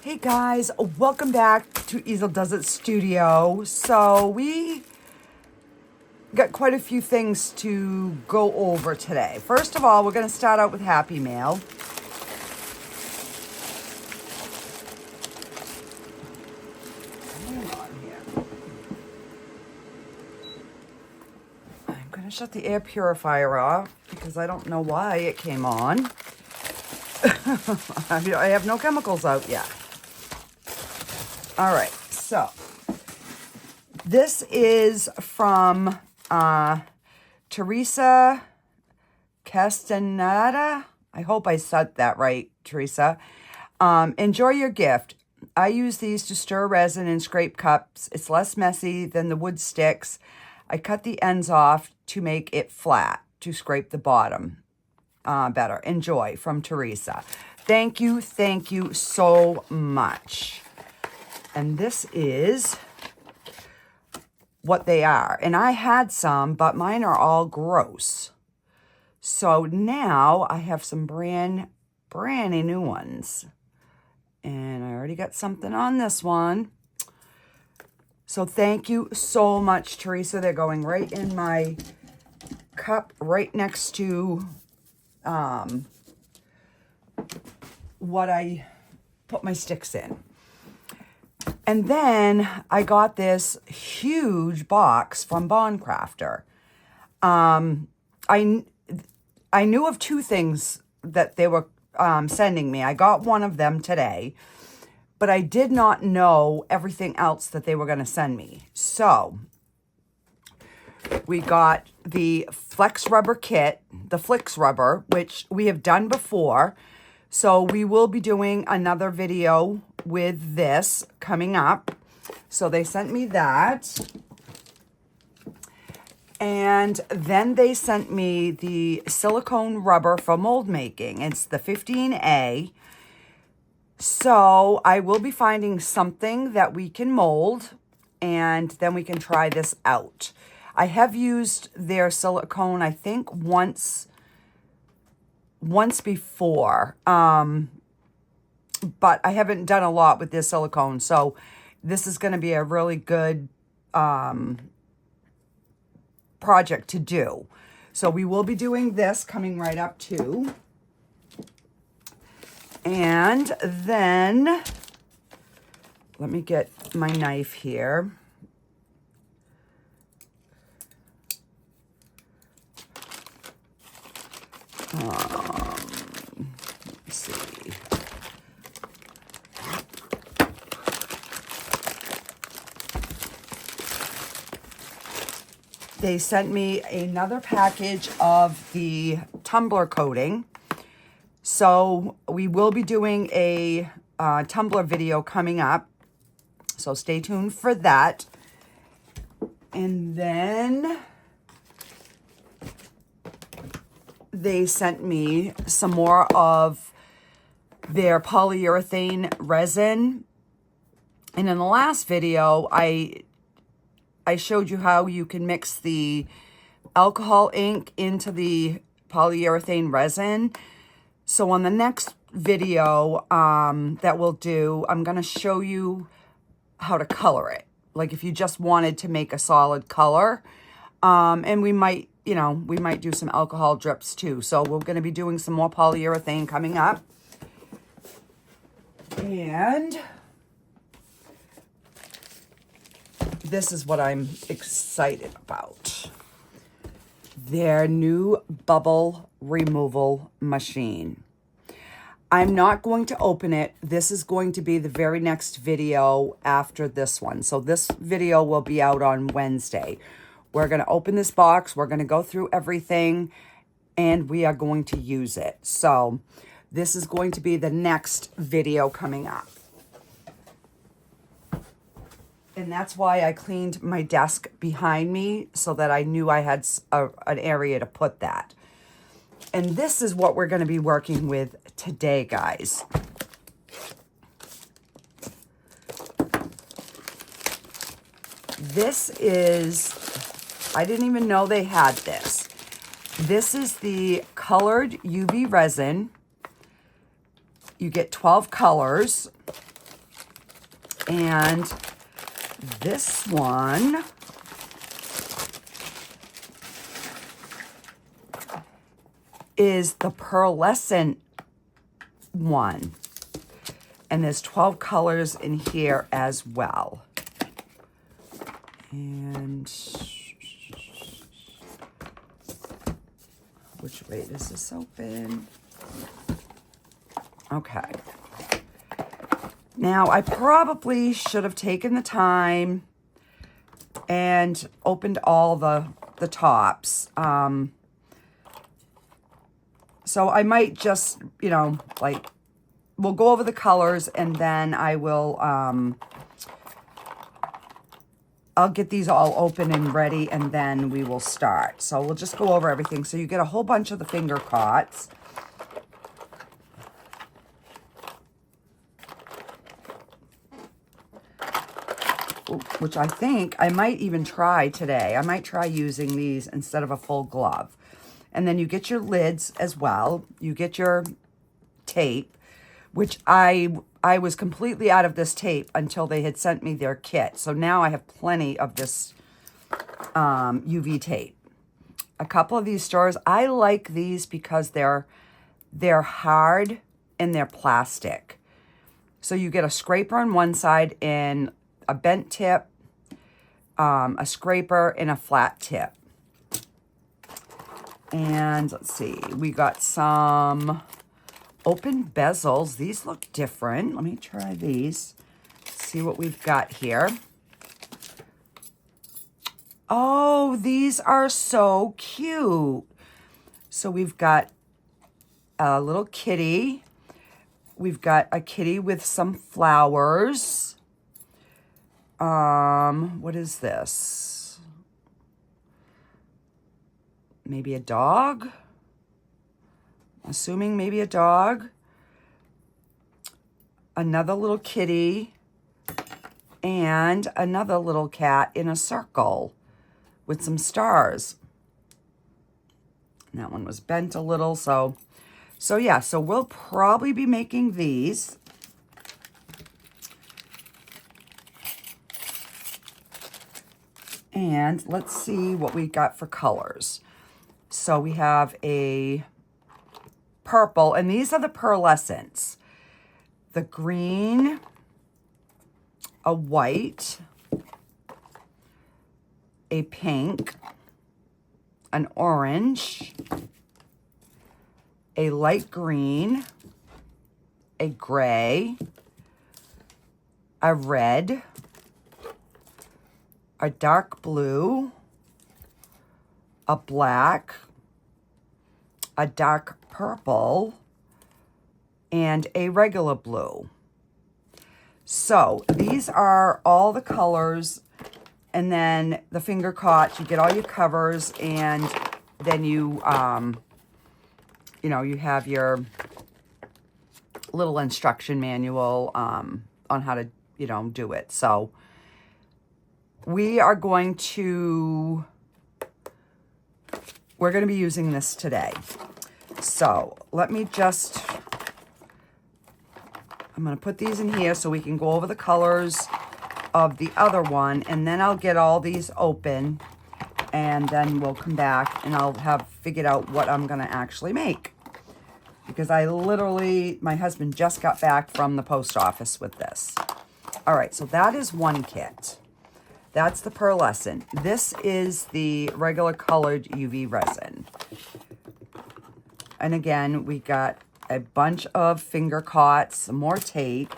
Hey guys, welcome back to Easeldoesitstudio. So we got quite a few things to go over today. First of all, we're going to start out with Happy Mail. Hang on here. I'm going to shut the air purifier off because I don't know why it came on. I have no chemicals out yet. All right, so this is from Teresa Castaneda. I hope I said that right, Teresa. Enjoy your gift. I use these to stir resin in scrape cups. It's less messy than the wood sticks. I cut the ends off to make it flat, to scrape the bottom better. Enjoy, from Teresa. Thank you so much. And this is what they are. And I had some, but mine are all gross. So now I have some brand new ones. And I already got something on this one. So thank you so much, Teresa. They're going right in my cup right next to what I put my sticks in. And then I got this huge box from Bond Craftor. I knew of two things that they were sending me. I got one of them today, but I did not know everything else that they were going to send me. So we got the Flex Rubber kit, the Flex Rubber, which we have done before. So we will be doing another video with this coming up. So they sent me that. And then they sent me the silicone rubber for mold making. It's the 15A. So I will be finding something that we can mold, and then we can try this out. I have used their silicone, I think, once before, but I haven't done a lot with this silicone, so this is going to be a really good project to do. So we will be doing this coming right up too. And then let me get my knife here. Let's see. They sent me another package of the tumbler coating. So we will be doing a tumbler video coming up. So stay tuned for that. And then they sent me some more of their polyurethane resin. And in the last video, I showed you how you can mix the alcohol ink into the polyurethane resin. So on the next video that we'll do, I'm going to show you how to color it. Like if you just wanted to make a solid color. And we might, we might do some alcohol drips too. So we're going to be doing some more polyurethane coming up. And this is what I'm excited about. Their new bubble removal machine. I'm not going to open it. This is going to be the very next video after this one. So this video will be out on Wednesday. We're going to open this box. We're going to go through everything, and we are going to use it. So this is going to be the next video coming up. And that's why I cleaned my desk behind me so that I knew I had an area to put that. And this is what we're going to be working with today, guys. This is, I didn't even know they had this. This is the colored UV resin. You get 12 colors. And this one is the pearlescent one. And there's 12 colors in here as well. And which way does this open? Okay. Now, I probably should have taken the time and opened all the tops. So I might just, you know, like, we'll go over the colors and then I will, I'll get these all open and ready and then we will start. So we'll just go over everything. So you get a whole bunch of the finger cots. Which I think I might even try today. I might try using these instead of a full glove. And then you get your lids as well. You get your tape, which I was completely out of this tape until they had sent me their kit. So now I have plenty of this UV tape. A couple of these stores, I like these because they're hard and they're plastic. So you get a scraper on one side and a bent tip, a scraper, and a flat tip. And let's see, we got some open bezels. These look different. Let me try these. See what we've got here. Oh, these are so cute. So we've got a little kitty. We've got a kitty with some flowers. What is this? Maybe a dog? Assuming maybe a dog. Another little kitty. And another little cat in a circle with some stars. And that one was bent a little, so yeah, so we'll probably be making these. And let's see what we got for colors. So we have a purple, and these are the pearlescents. The green, a white, a pink, an orange, a light green, a gray, a red, a dark blue, a black, a dark purple, and a regular blue. So these are all the colors, and then the finger cots, you get all your covers, and then you, you know, you have your little instruction manual on how to, you know, do it. So we are going to, we're going to be using this today. So let me just, I'm going to put these in here so we can go over the colors of the other one, and then I'll get all these open, and then we'll come back and I'll have figured out what I'm going to actually make. Because I literally, my husband just got back from the post office with this. All right, so that is one kit. That's the pearlescent. This is the regular colored UV resin. And again, we got a bunch of finger cots, some more tape.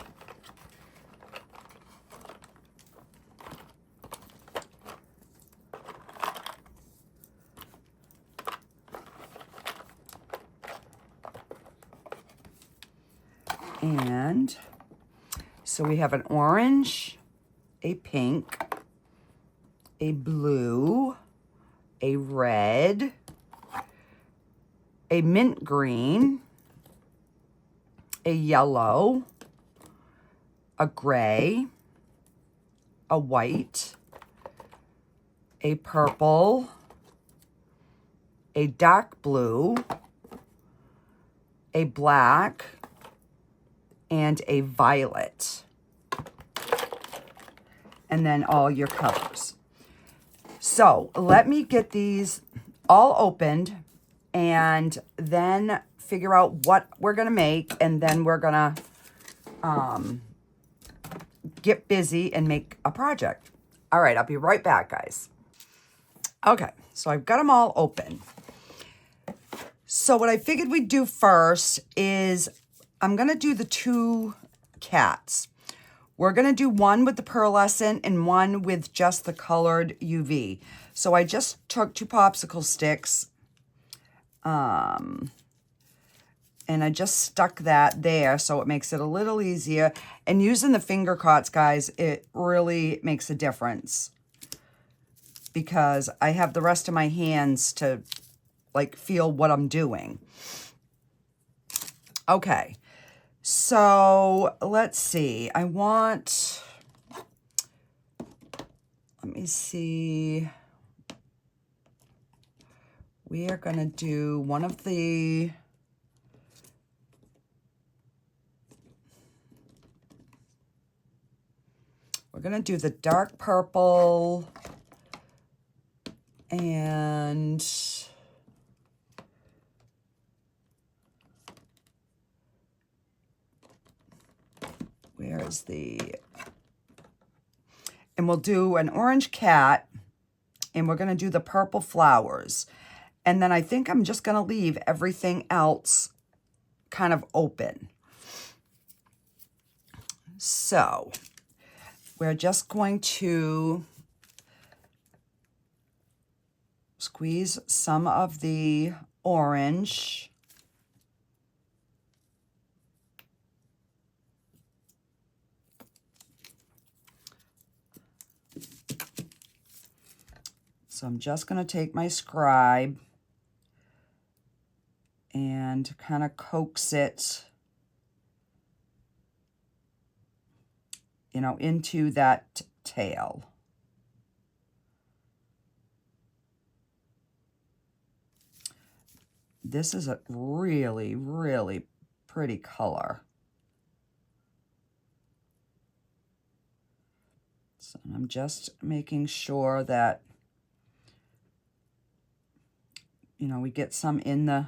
And so we have an orange, a pink, a blue, a red, a mint green, a yellow, a gray, a white, a purple, a dark blue, a black, and a violet. and then all your colors. So let me get these all opened and then figure out what we're going to make, and then we're going to get busy and make a project. All right, I'll be right back, guys. Okay, so I've got them all open. So what I figured we'd do first is I'm going to do the 2 cats. We're going to do one with the pearlescent and one with just the colored UV. So I just took 2 popsicle sticks and I just stuck that there so it makes it a little easier. And using the finger cots, guys, it really makes a difference because I have the rest of my hands to like feel what I'm doing. Okay, so let's see. Let me see. We are going to do one of the, we're going to do the dark purple and where is the, and we'll do an orange cat, and we're going to do the purple flowers. And then I think I'm just going to leave everything else kind of open. So we're just going to squeeze some of the orange. So I'm just going to take my scribe and kind of coax it, you know, into that tail. This is a really, really pretty color. So I'm just making sure that, you know, we get some in the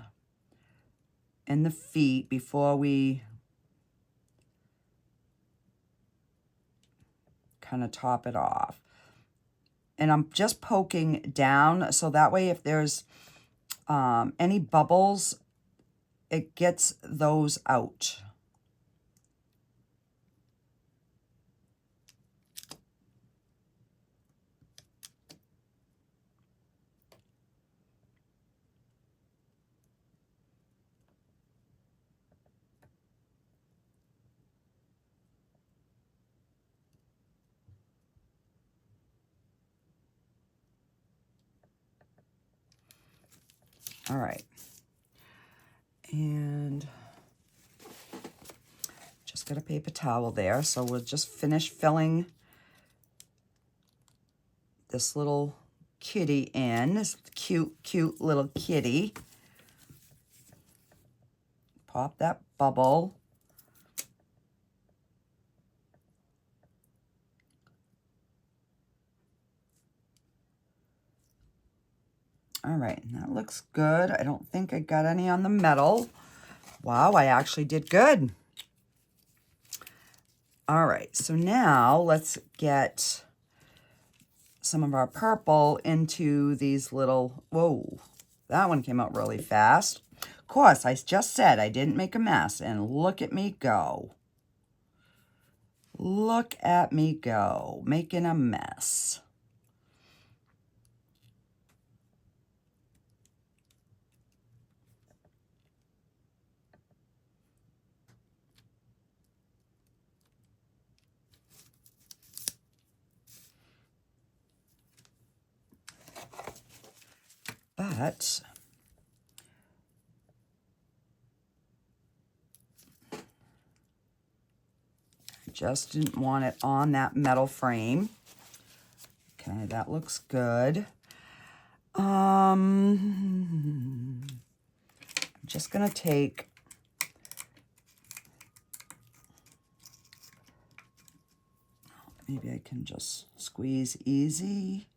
feet before we kind of top it off. And I'm just poking down so that way if there's any bubbles, it gets those out. All right, and just got a paper towel there, so we'll just finish filling this little kitty in, this cute, cute little kitty. Pop that bubble. All right, that looks good. I don't think I got any on the metal. Wow, I actually did good. All right, so now let's get some of our purple into these little, whoa, that one came out really fast. Of course, I just said I didn't make a mess, and look at me go. Look at me go, making a mess. But I just didn't want it on that metal frame. Okay, that looks good. I'm just gonna take Maybe I can just squeeze easy.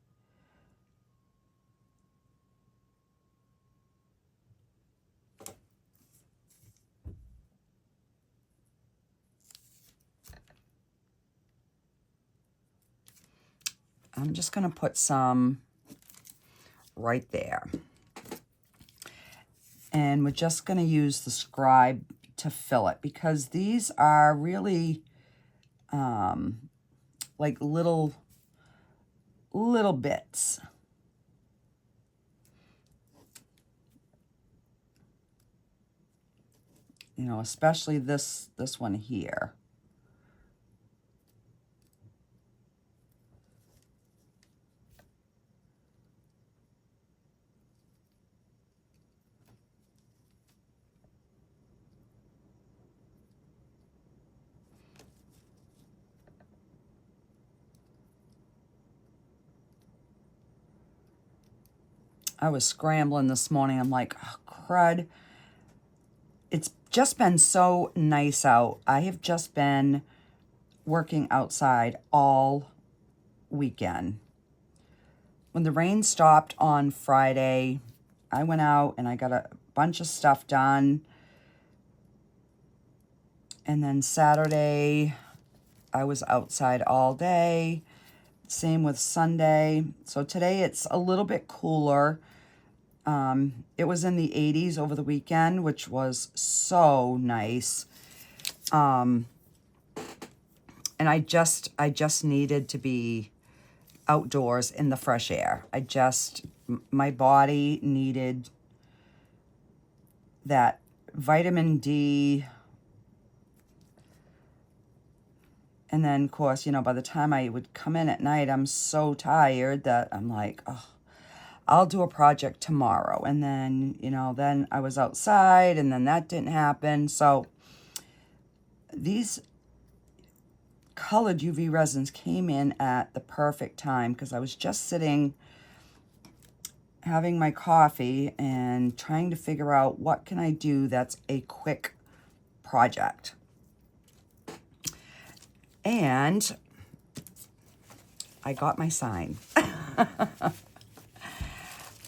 I'm just going to put some right there. And we're just going to use the scribe to fill it because these are really like little bits. You know, especially this one here. I was scrambling this morning. I'm like, oh, crud. It's just been so nice out. I have just been working outside all weekend. When the rain stopped on Friday, I went out and I got a bunch of stuff done. And then Saturday, I was outside all day. Same with Sunday. So today it's a little bit cooler. It was in the 80s over the weekend, which was so nice. And I just needed to be outdoors in the fresh air. My body needed that vitamin D. And then, of course, you know, by the time I would come in at night, I'm so tired that I'm like, oh, I'll do a project tomorrow. And then, you know, then I was outside and then that didn't happen. So these colored UV resins came in at the perfect time because I was just sitting having my coffee and trying to figure out what can I do that's a quick project. And I got my sign.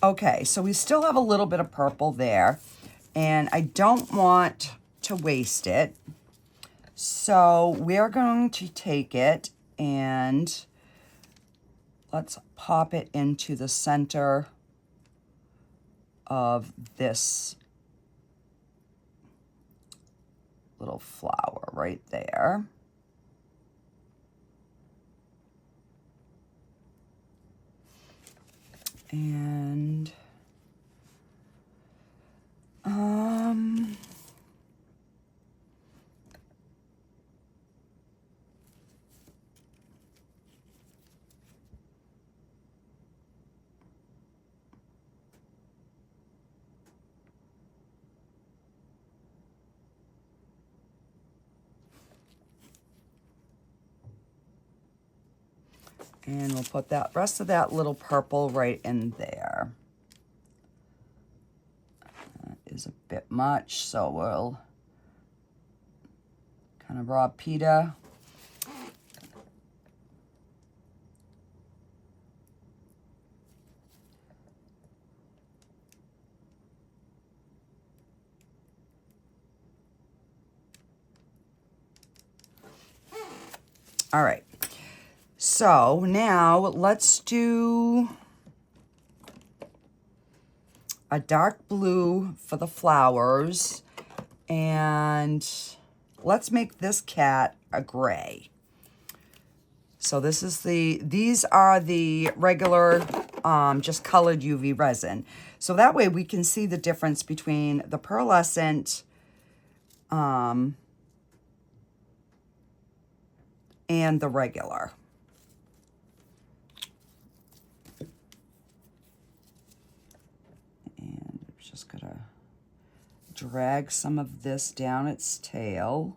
Okay, so we still have a little bit of purple there, and I don't want to waste it. So we're going to take it and let's pop it into the center of this little flower right there. And we'll put that rest of that little purple right in there. That is a bit much, so we'll kind of rob Peter. All right. So now let's do a dark blue for the flowers, and let's make this cat a gray. So these are the regular, just colored UV resin. So that way we can see the difference between the pearlescent, and the regular. And I'm just gonna drag some of this down its tail.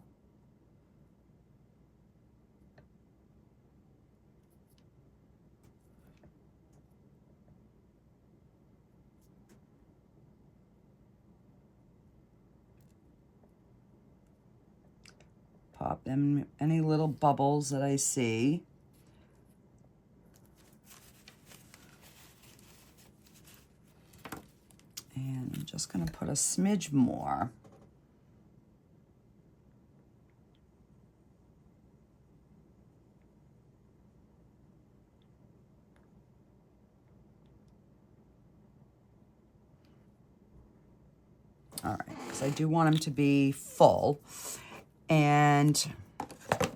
Pop them any little bubbles that I see. And I'm just going to put a smidge more. All right, because I do want them to be full. And, all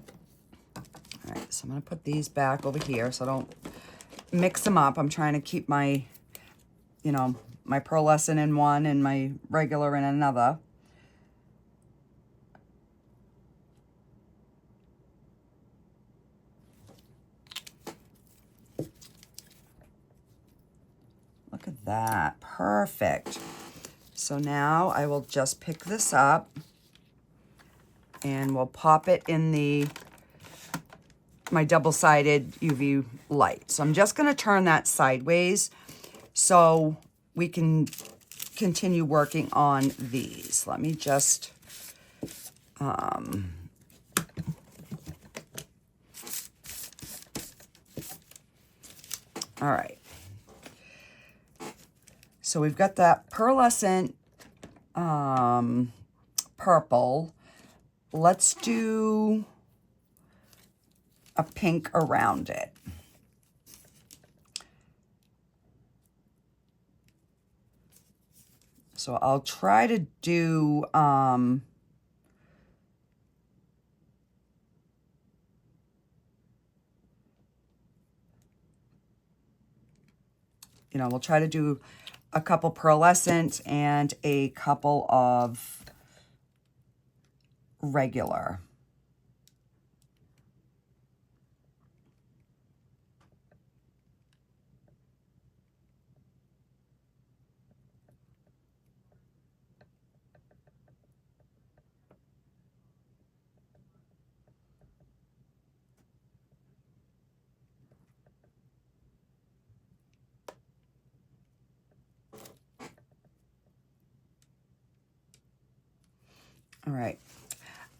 right, so I'm going to put these back over here so I don't mix them up. I'm trying to keep my, you know, my pearlescent in one and my regular in another. Look at that, perfect. So now I will just pick this up and we'll pop it in my double-sided UV light. So I'm just gonna turn that sideways so we can continue working on these. Let me just, all right. So we've got that pearlescent purple. Let's do a pink around it. So I'll try to do, you know, we'll try to do a couple pearlescent and a couple of regular. All right,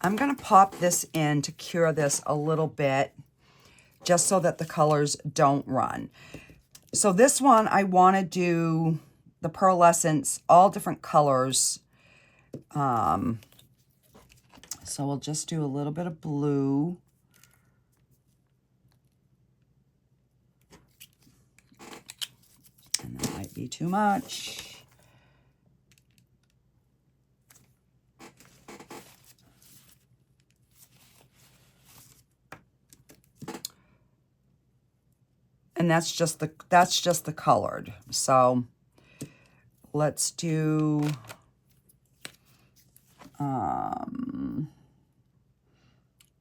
I'm gonna pop this in to cure this a little bit, just so that the colors don't run. So this one, I wanna do the pearlescents, all different colors. So we'll just do a little bit of blue. And that might be too much. And that's just the colored. So let's do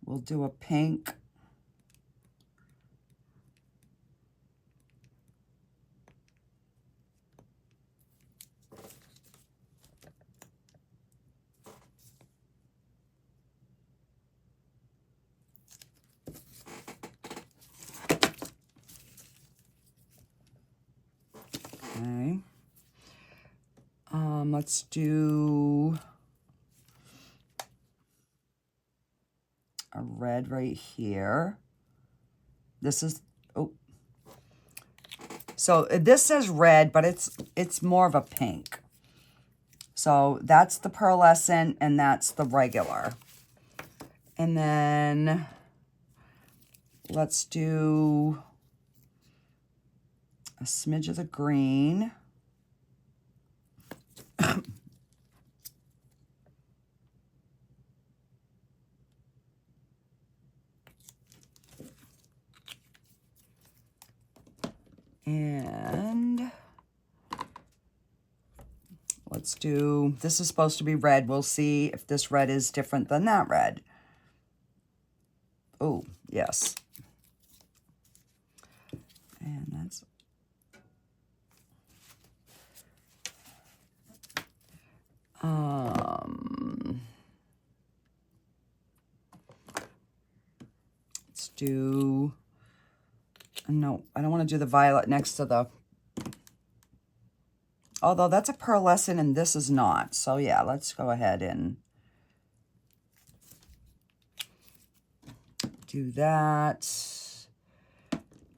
we'll do a pink. Okay. Let's do a red right here. This is, oh. So this says red, but it's more of a pink. So that's the pearlescent and that's the regular. And then let's do a smidge of the green. And let's do, this is supposed to be red. We'll see if this red is different than that red. Oh, yes. And that's, let's do, no, I don't want to do the violet next to the, although that's a pearlescent and this is not. So yeah, let's go ahead and do that.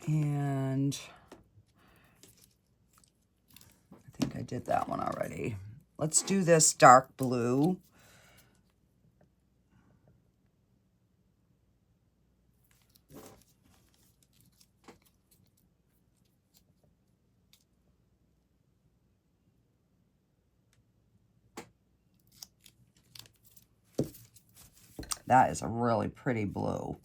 And I think I did that one already. Let's do this dark blue. That is a really pretty blue.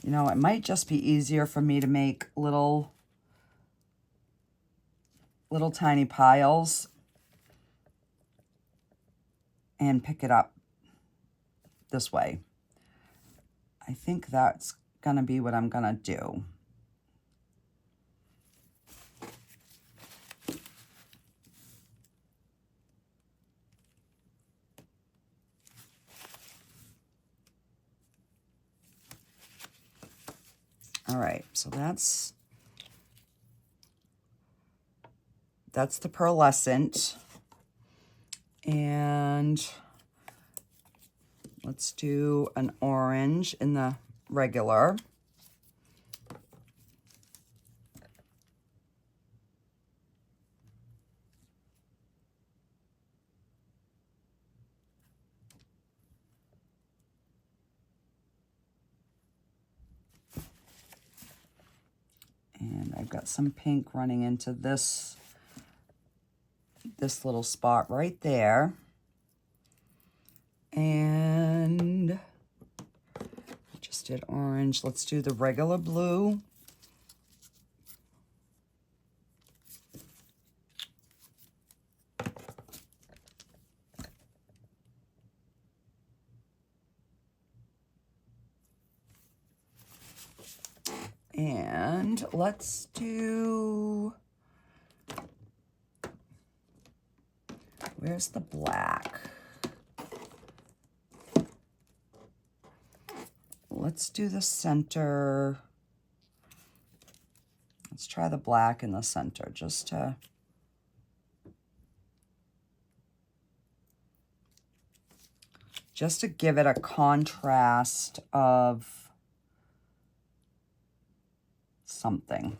You know, it might just be easier for me to make little tiny piles and pick it up this way. I think that's gonna be what I'm gonna do. All right, so that's the pearlescent. And let's do an orange in the regular. And I've got some pink running into this little spot right there. And I just did orange. Let's do the regular blue. And let's do, where's the black? Let's do the center. Let's try the black in the center just to give it a contrast of something.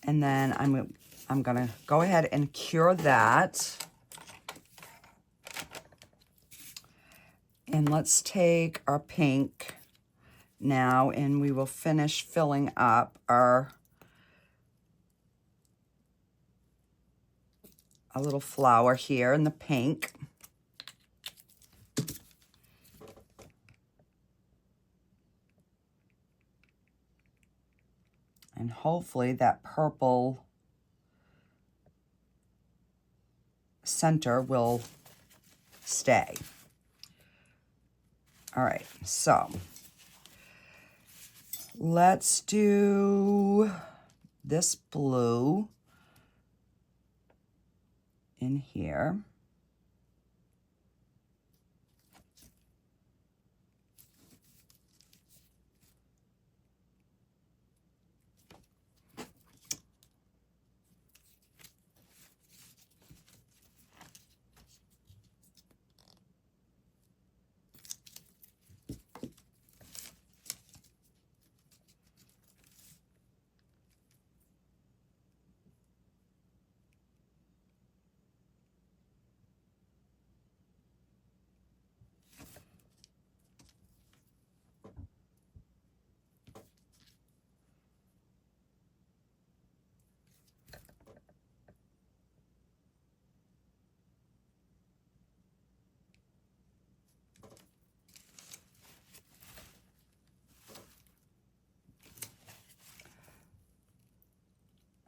And then I'm gonna go ahead and cure that. And let's take our pink now, and we will finish filling up a little flower here in the pink. And hopefully that purple center will stay. All right, so let's do this blue in here.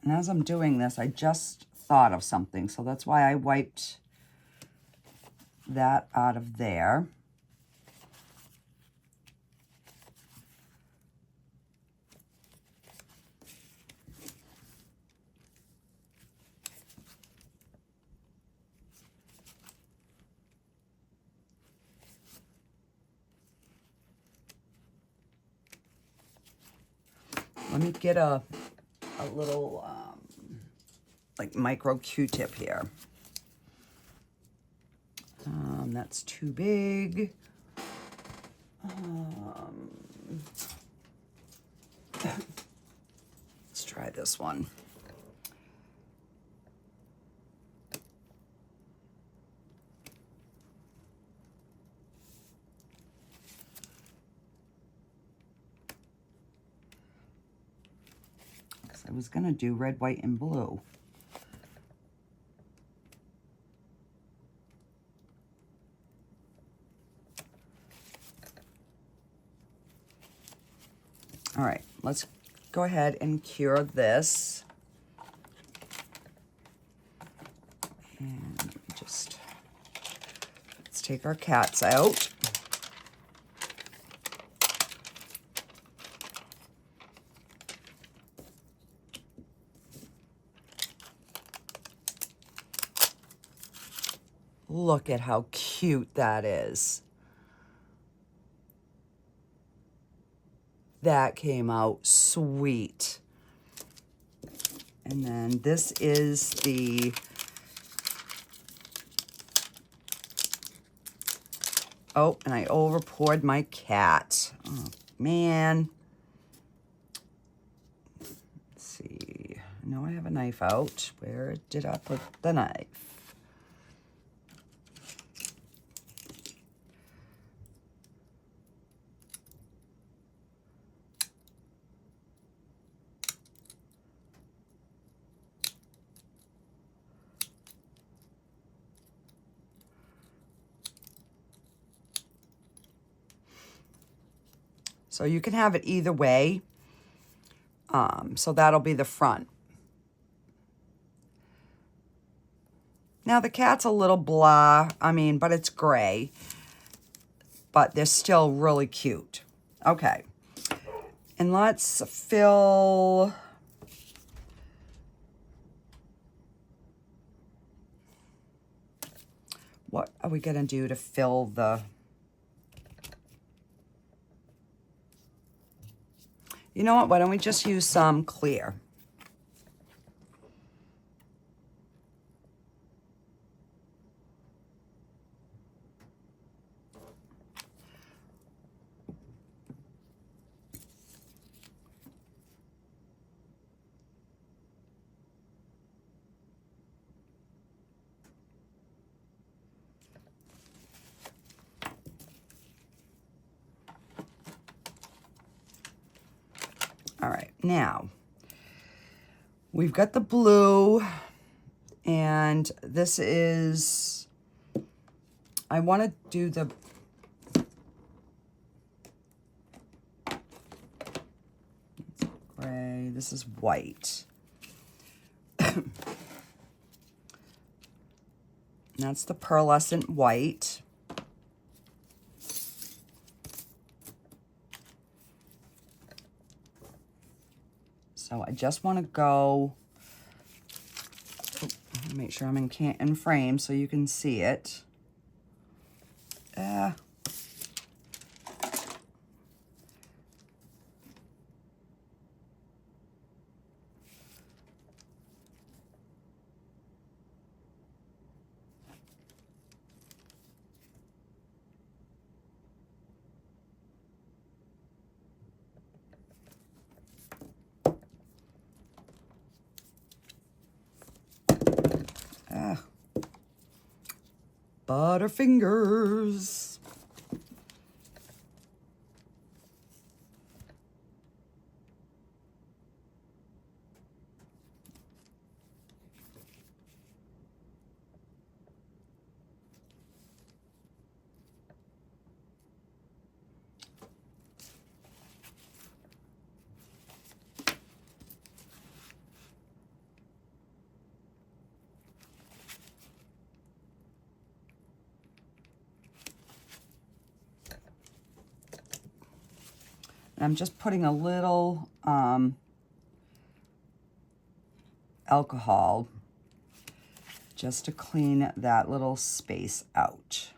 And as I'm doing this, I just thought of something, so that's why I wiped that out of there. Let me get a little like micro Q-tip here. That's too big. Let's try this one. Because I was going to do red, white, and blue. All right, let's go ahead and cure this. And let me just, let's take our cats out. Look at how cute that is. That came out sweet. And then this is the oh, and I over poured my cat. Oh man. Let's see. I know I have a knife out. Where did I put the knife? So you can have it either way. So that'll be the front. Now the cat's a little blah, but it's gray. But they're still really cute. Okay. And let's fill... What are we going to do to fill the... You know what? Why don't we just use some clear? All right, now we've got the blue, and this is, I want to do the, gray, this is white. That's the pearlescent white. So I just want to go, make sure I'm in frame so you can see it. Butterfingers. I'm just putting a little alcohol just to clean that little space out.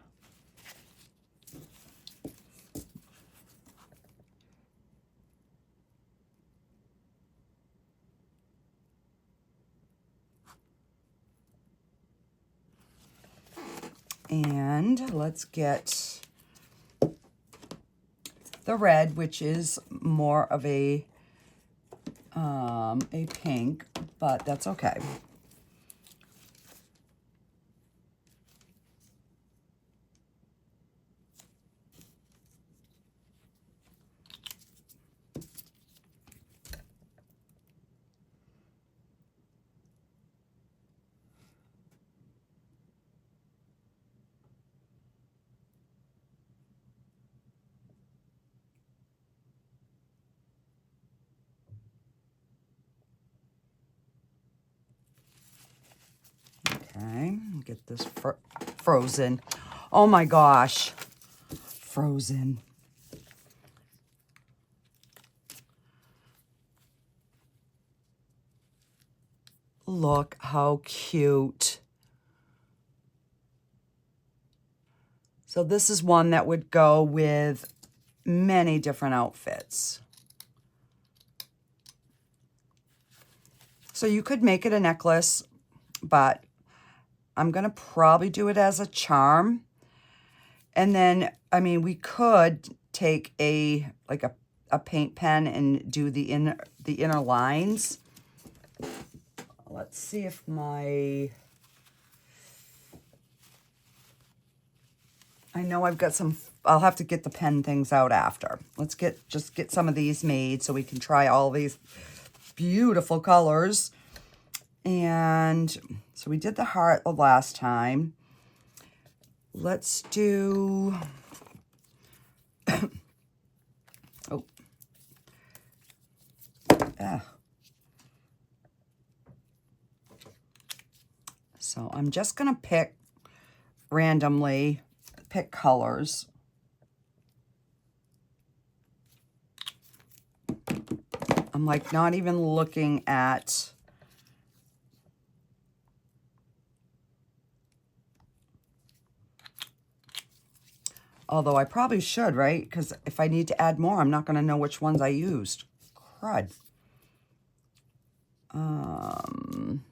And let's get the red, which is more of a pink, but that's okay. Okay, get this frozen. Oh my gosh, frozen. Look how cute. So this is one that would go with many different outfits. So you could make it a necklace, but I'm going to probably do it as a charm. And then, I mean, we could take a paint pen and do the inner lines. Let's see if I know I've got some, I'll have to get the pen things out after. Let's just get some of these made so we can try all these beautiful colors. And so we did the heart the last time. Let's do, oh, ah. So I'm just gonna pick randomly, pick colors. I'm like not even looking at, although I probably should, right? Because if I need to add more, I'm not going to know which ones I used. Crud. Let's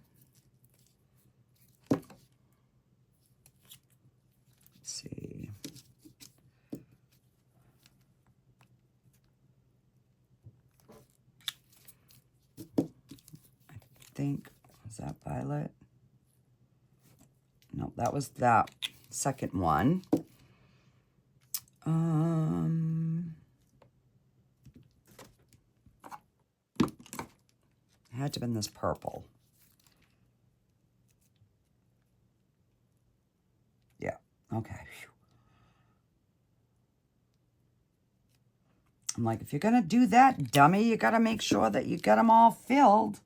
see. I think, was that violet? No, that was that second one. It had to have been this purple. Yeah, okay. I'm like, if you're going to do that, dummy, you got to make sure that you get them all filled.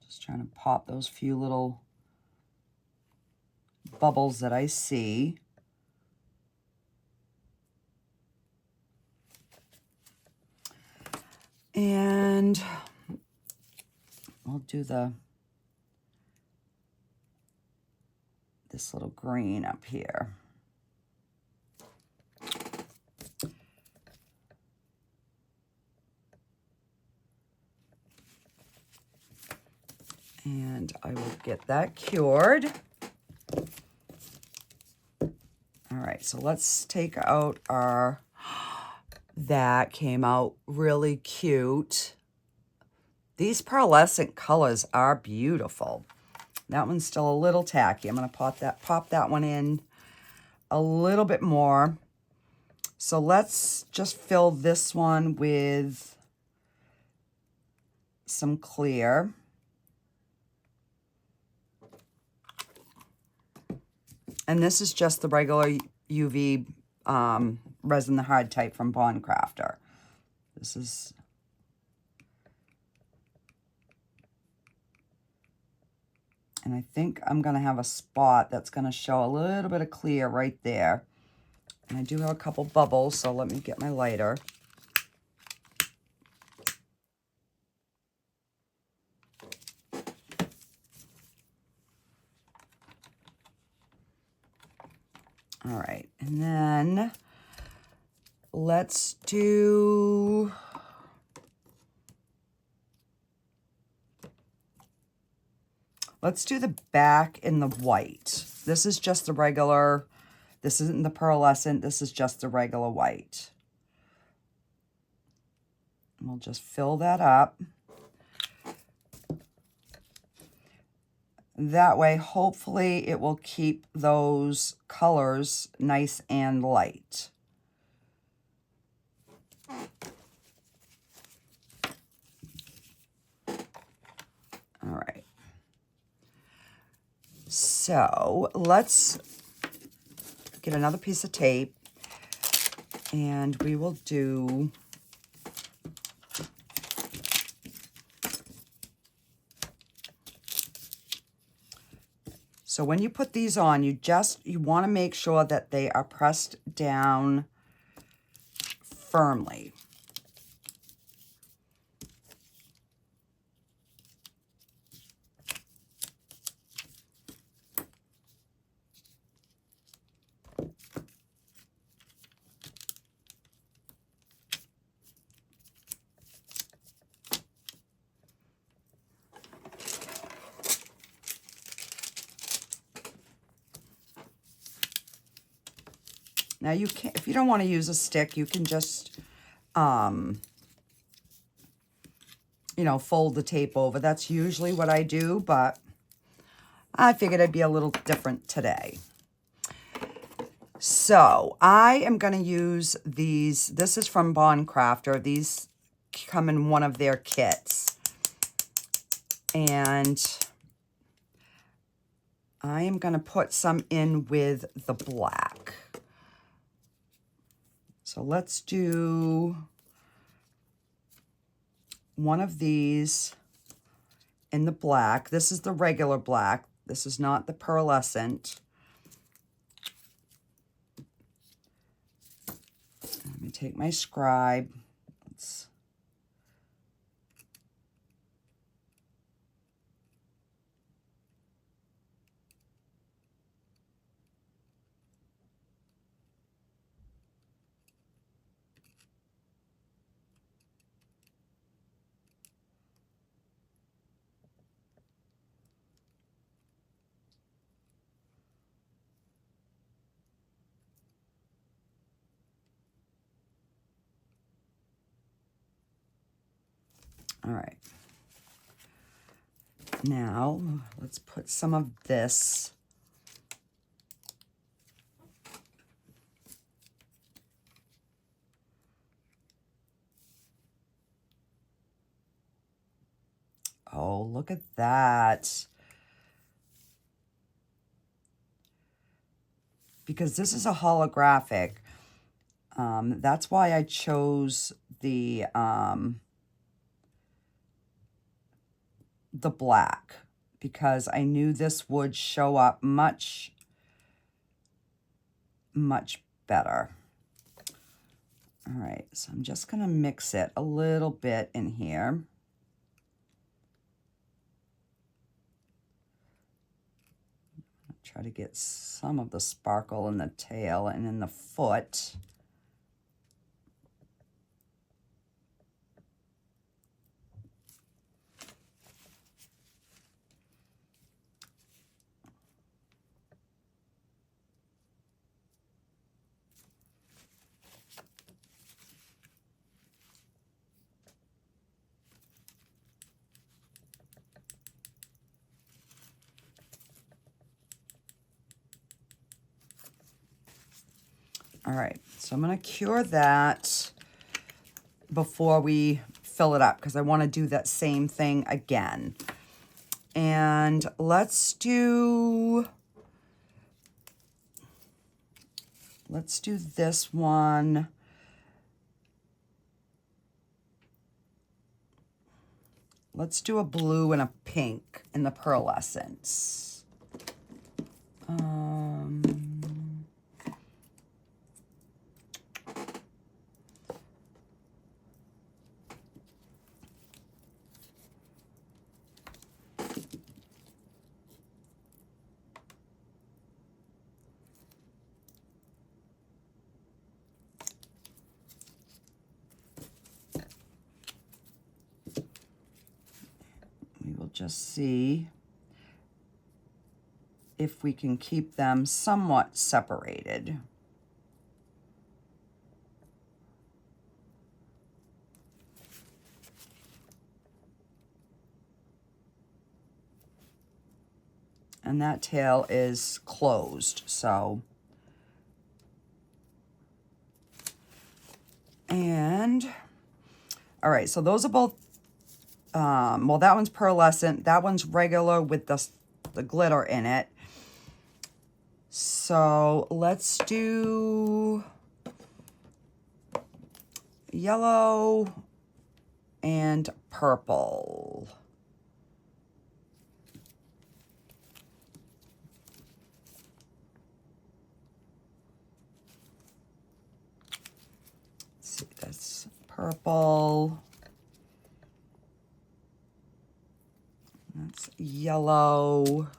Just trying to pop those few little bubbles that I see. And I'll do this little green up here. And I will get that cured. All right, so let's take out our, that came out really cute. These pearlescent colors are beautiful. That one's still a little tacky. I'm gonna pop that one in a little bit more. So let's just fill this one with some clear. And this is just the regular UV resin, the hard type from Bond Craftor. This is, and I think I'm going to have a spot that's going to show a little bit of clear right there. And I do have a couple bubbles, so let me get my lighter. All right, and then let's do, Let's do the back in the white. This is just the regular, this isn't the pearlescent, this is just the regular white. And we'll just fill that up. That way, hopefully, it will keep those colors nice and light. All right. So let's get another piece of tape, and we will do so when you put these on, you want to make sure that they are pressed down firmly. Now you can, if you don't want to use a stick, you can just, you know, fold the tape over. That's usually what I do, but I figured I'd be a little different today. So I am going to use these. This is from Bond Craftor. These come in one of their kits. And I am going to put some in with the black. So let's do one of these in the black. This is the regular black. This is not the pearlescent. Let me take my scribe. Let's all right. Now, let's put some of this. Oh, look at that. Because this is a holographic. That's why I chose the black, because I knew this would show up much better. All right, so I'm just going to mix it a little bit in here. Try to get some of the sparkle in the tail and in the foot. All right, so I'm going to cure that before we fill it up, because I want to do that same thing again. And let's do this one. Let's do a blue and a pink in the pearlescence. We will just see. if we can keep them somewhat separated. And that tail is closed, so. And, all right, so those are both, well, that one's pearlescent. That one's regular with the glitter in it. So let's do yellow and purple. Let's see, that's purple. That's yellow.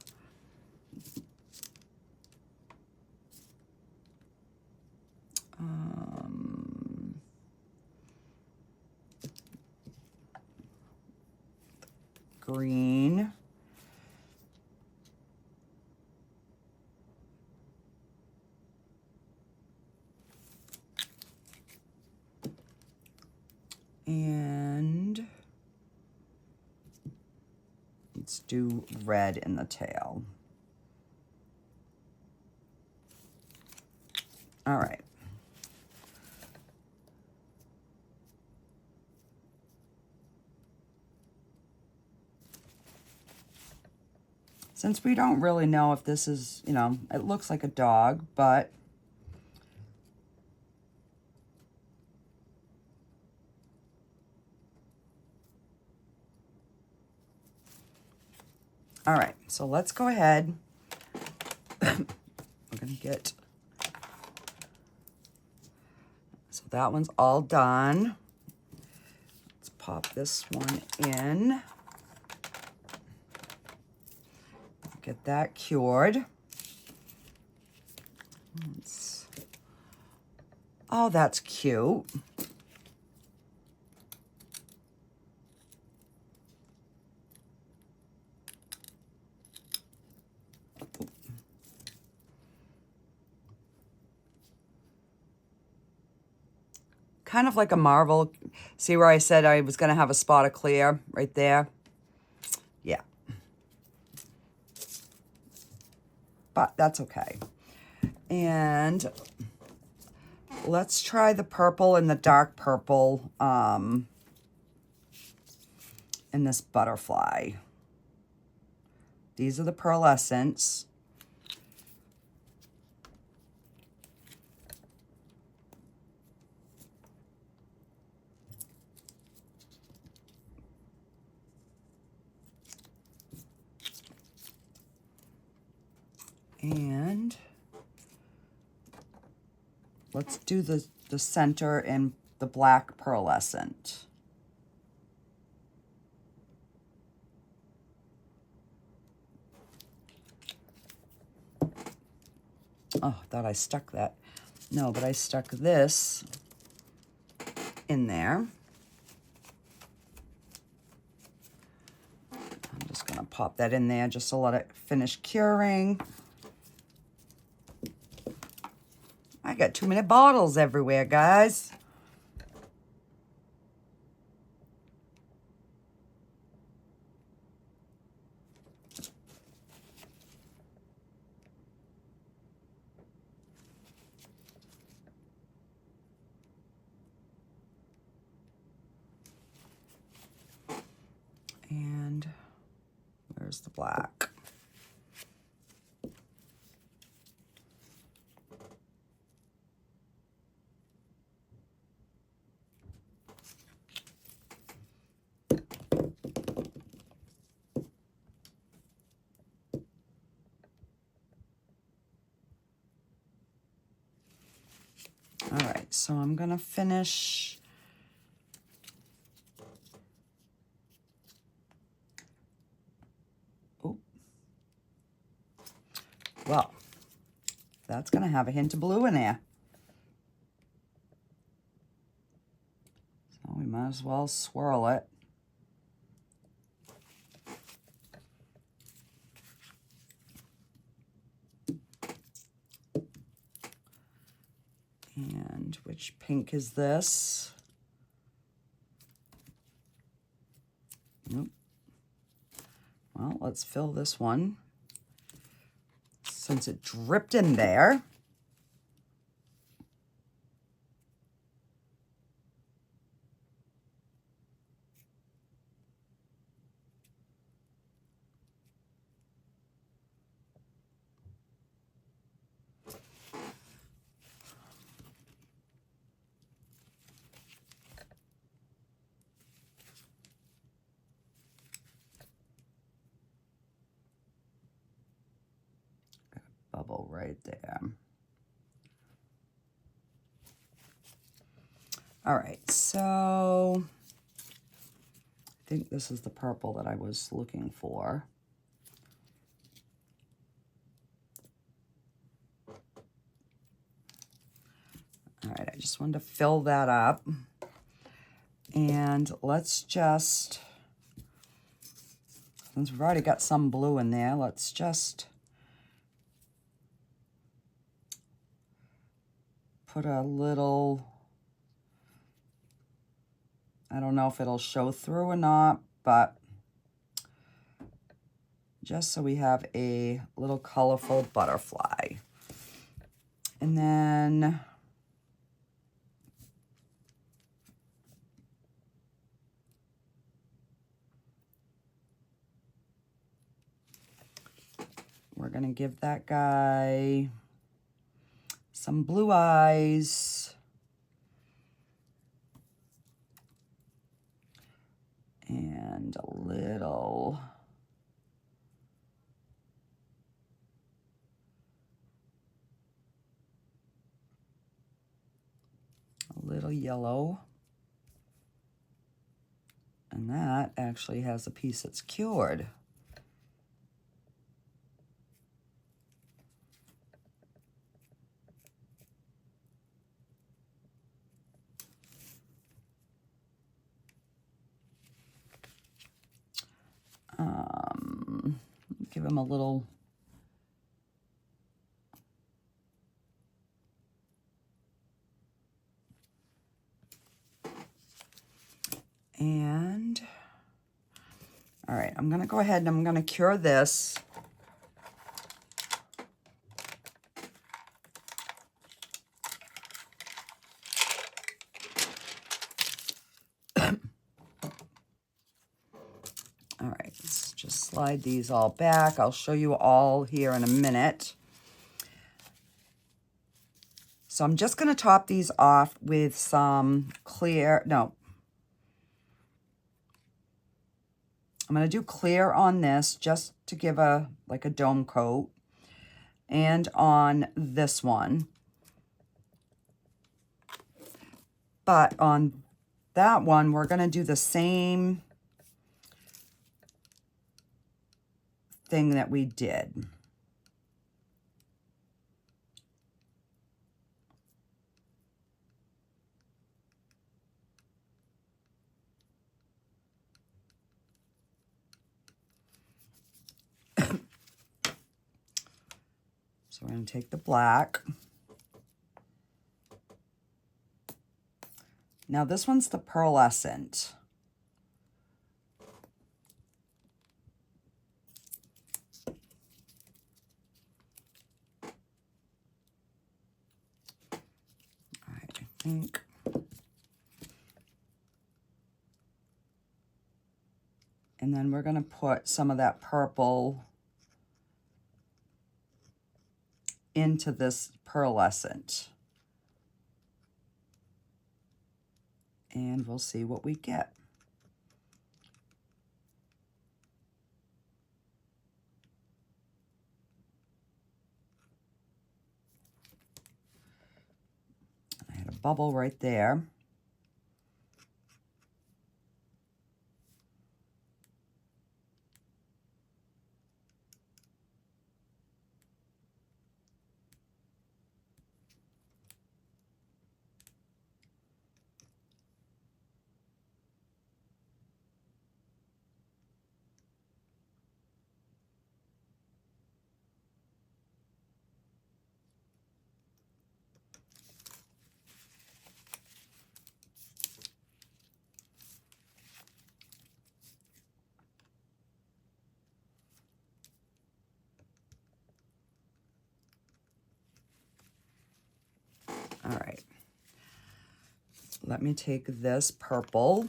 Green. And let's do red in the tail. All right. Since we don't really know if this is, you know, it looks like a dog, but all right, so let's go ahead. We're gonna get, so that one's all done. Let's pop this one in. Get that cured. Oh, that's cute. Kind of like a marble. See where I said I was going to have a spot of clear right there? Yeah. But that's okay. And let's try the purple and the dark purple in this butterfly. These are the pearlescents. And let's do the center in the black pearlescent. Oh, I thought I stuck that. No, but I stuck this in there. I'm just going to pop that in there just to let it finish curing. I got too many bottles everywhere, guys. And where's the black? All right, so I'm gonna finish. Oh, well, that's gonna have a hint of blue in there. So we might as well swirl it. And which pink is this? Nope. Well, let's fill this one since it dripped in there. Bubble right there. All right, so I think this is the purple that I was looking for. All right, I just wanted to fill that up. And let's just, since we've already got some blue in there, let's just put a little, I don't know if it'll show through or not, but just so we have a little colorful butterfly. And then we're gonna give that guy some blue eyes. And a little yellow. And that actually has a piece that's cured. Give him a little and all right, I'm gonna go ahead and I'm gonna cure this. All right, let's just slide these all back. I'll show you all here in a minute. So I'm just going to top these off with some clear, no. I'm going to do clear on this just to give a, like a dome coat. And on this one. But on that one, we're going to do the same thing that we did. So we're going to take the black. Now this one's the pearlescent. All right, I think. And then we're going to put some of that purple into this pearlescent. And we'll see what we get. I had a bubble right there. All right. Let me take this purple.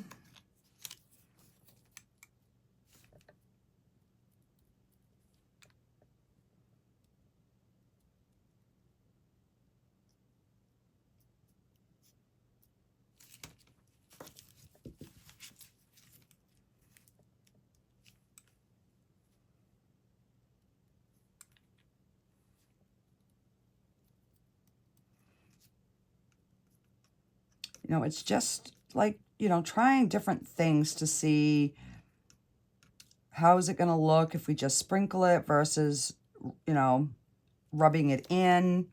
You know, it's just like, you know, trying different things to see how is it going to look if we just sprinkle it versus, you know, rubbing it in.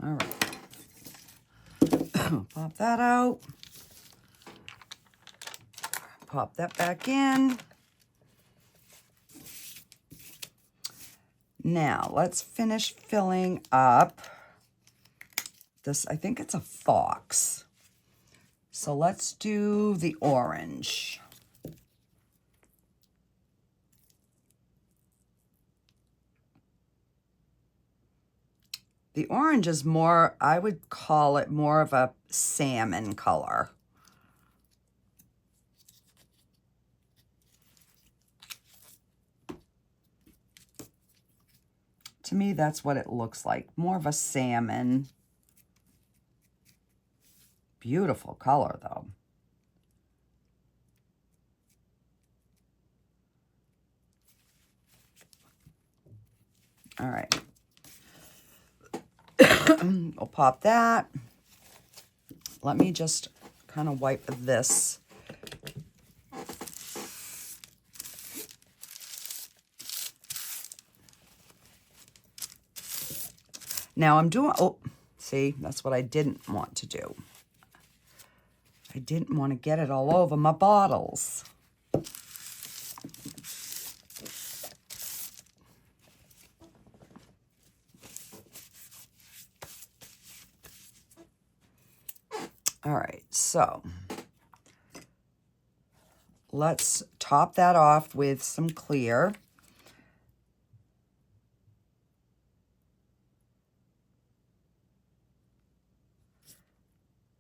All right. Pop that out. Pop that back in. Now, let's finish filling up this. I think it's a fox. So let's do the orange. The orange is more, I would call it more of a salmon color. To me, that's what it looks like. More of a salmon. Beautiful color, though. All right. We'll pop that. Let me just kind of wipe this. Now I'm doing, oh, see, that's what I didn't want to do. I didn't want to get it all over my bottles. All right, so let's top that off with some clear.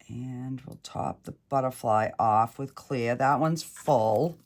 And we'll top the butterfly off with clear. That one's full.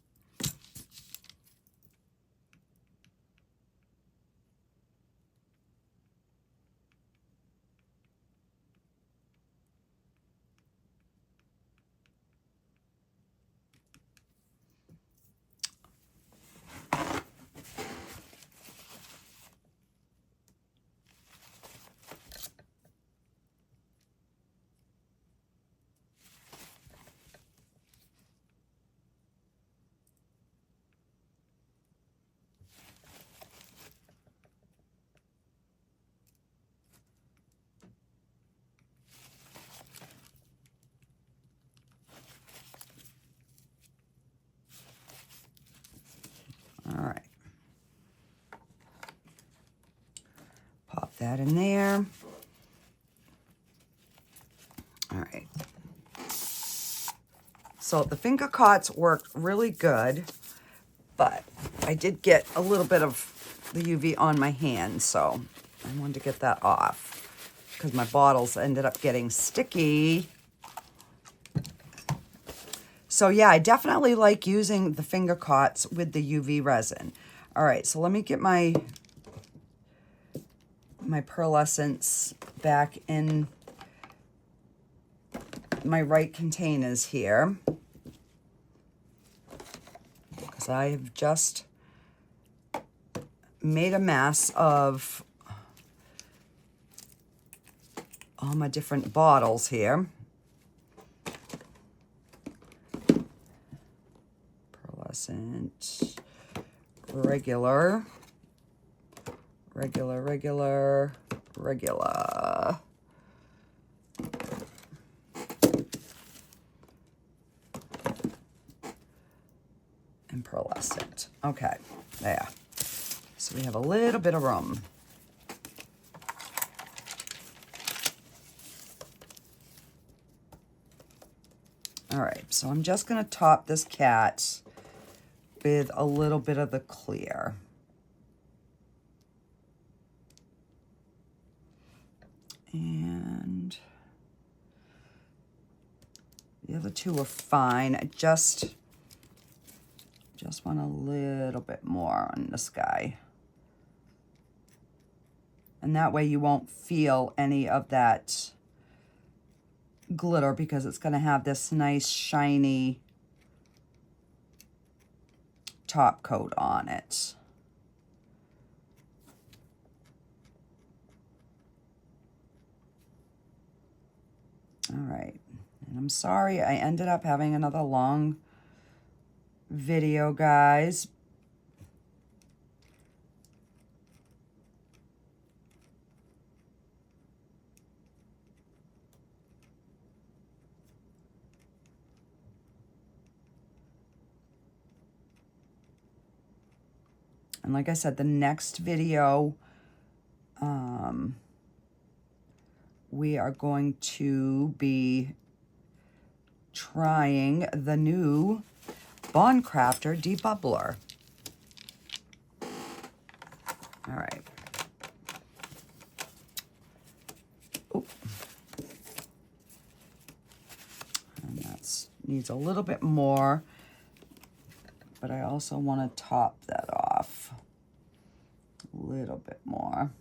All right. Pop that in there. All right. So the finger cots worked really good, but I did get a little bit of the UV on my hand, so I wanted to get that off because my bottles ended up getting sticky. So yeah, I definitely like using the finger cots with the UV resin. All right, so let me get my pearlescents back in my right containers here, because I have just made a mess of all my different bottles here. Pearlescent, regular, regular, regular, regular. And pearlescent. Okay, there. So we have a little bit of room. All right, so I'm just gonna top this cat with a little bit of the clear. And the other two are fine. I just want a little bit more on this guy. And that way you won't feel any of that glitter because it's gonna have this nice shiny top coat on it. All right, and I'm sorry I ended up having another long video, guys. And like I said, the next video, we are going to be trying the new Bond Craftor debubbler. All right. Oop. And that needs a little bit more, but I also want to top that off a little bit more.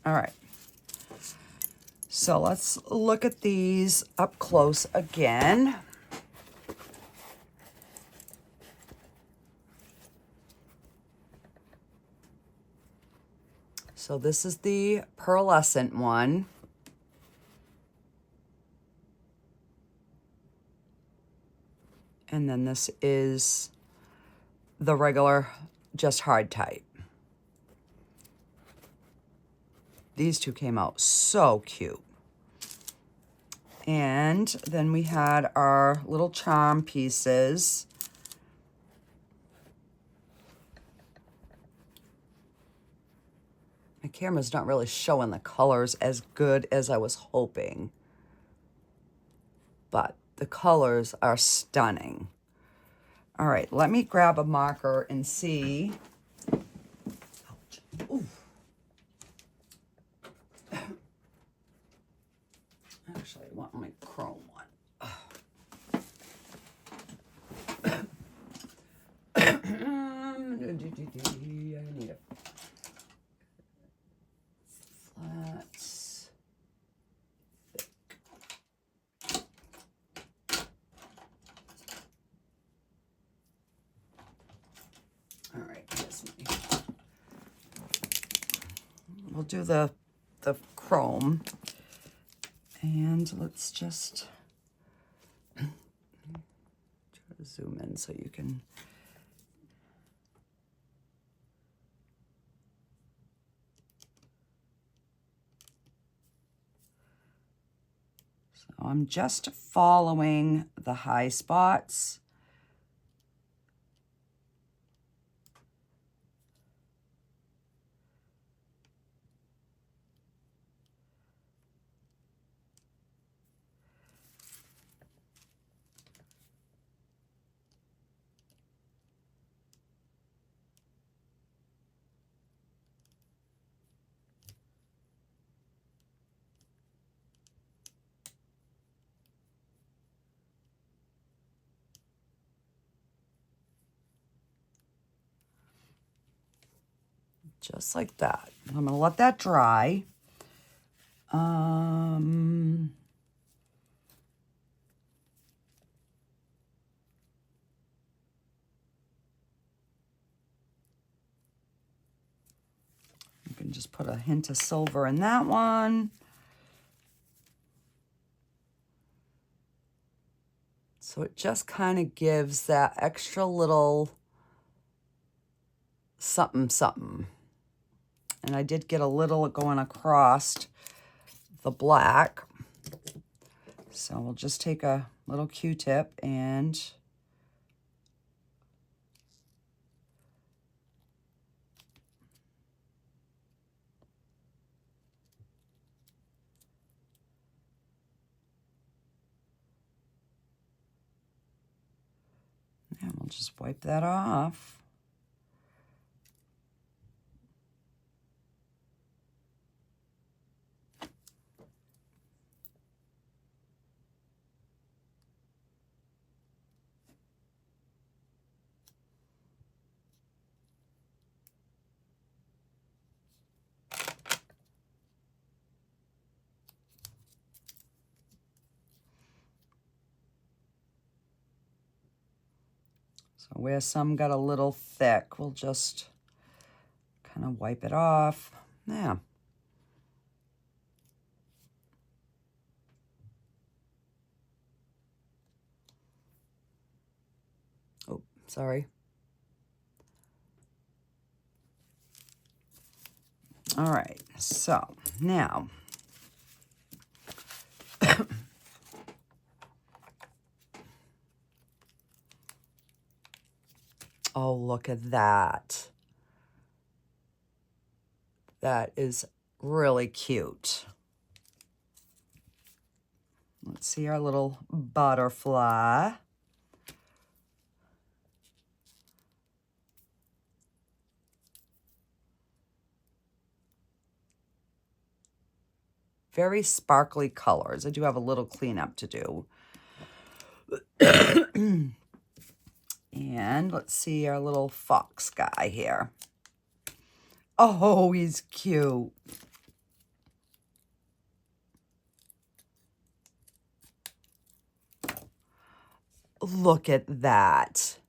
All right, so let's look at these up close again. So this is the pearlescent one. And then this is the regular, just hard type. These two came out so cute. And then we had our little charm pieces. My camera's not really showing the colors as good as I was hoping, but the colors are stunning. All right, let me grab a marker and see. Ouch. Ooh. Actually, I want my chrome one. I need a flat, thick. All right, here's my. We'll do the chrome. And let's just Zoom in so you can. So I'm just following the high spots. Just like that. I'm gonna let that dry. You can just put a hint of silver in that one. So it just kind of gives that extra little something, something. And I did get a little going across the black. So we'll just take a little Q-tip and we'll just wipe that off. So where some got a little thick, we'll just kind of wipe it off. Yeah. Oh, sorry. All right, so now oh, look at that. That is really cute. Let's see our little butterfly. Very sparkly colors. I do have a little cleanup to do. And let's see our little fox guy here. Oh, he's cute. Look at that.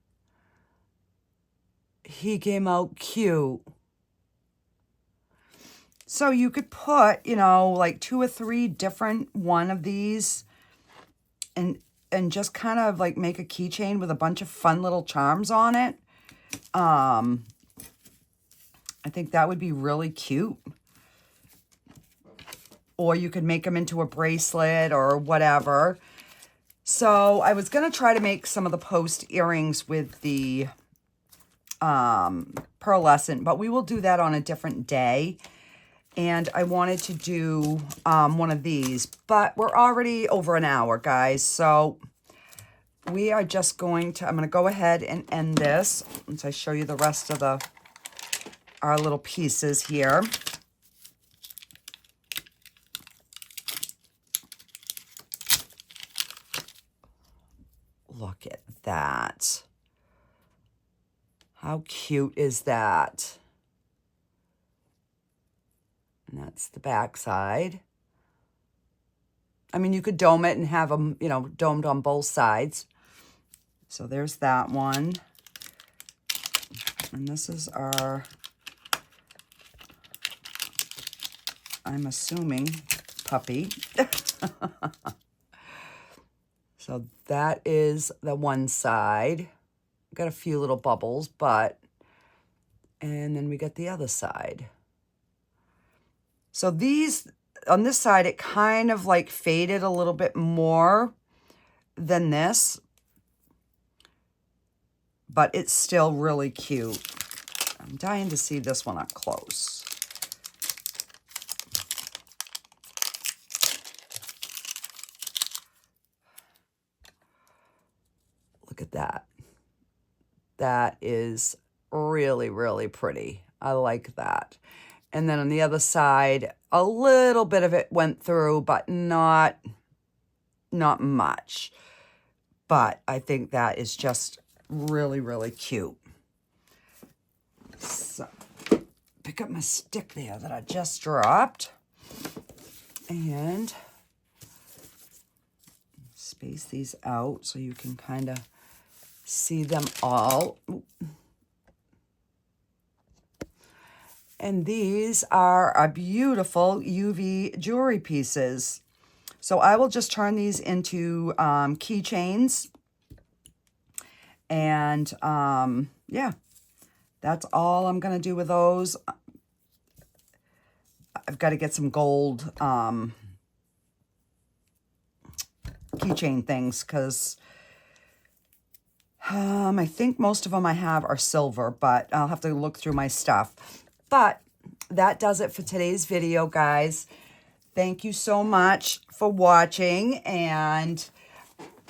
He came out cute. So you could put, you know, like 2 or 3 different one of these and just kind of like make a keychain with a bunch of fun little charms on it. I think that would be really cute. Or you could make them into a bracelet or whatever. So I was going to try to make some of the post earrings with the pearlescent, but we will do that on a different day. And I wanted to do one of these, but we're already over an hour, guys. So we are just going to, I'm going to go ahead and end this once I show you the rest of our little pieces here. Look at that. How cute is that? And that's the back side. I mean, you could dome it and have them, you know, domed on both sides. So there's that one. And this is our, I'm assuming, puppy. So that is the one side. Got a few little bubbles, but, and then we got the other side. So these, on this side, it kind of like faded a little bit more than this, but it's still really cute. I'm dying to see this one up close. Look at that. That is really, really pretty. I like that. And then on the other side, a little bit of it went through, but not much. But I think that is just really, really cute. So, pick up my stick there that I just dropped. And space these out so you can kind of see them all. And these are our beautiful UV jewelry pieces. So I will just turn these into keychains. And yeah, that's all I'm going to do with those. I've got to get some gold keychain things because I think most of them I have are silver, but I'll have to look through my stuff. But that does it for today's video, guys. Thank you so much for watching, and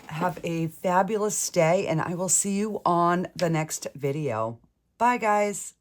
have a fabulous day, and I will see you on the next video. Bye, guys.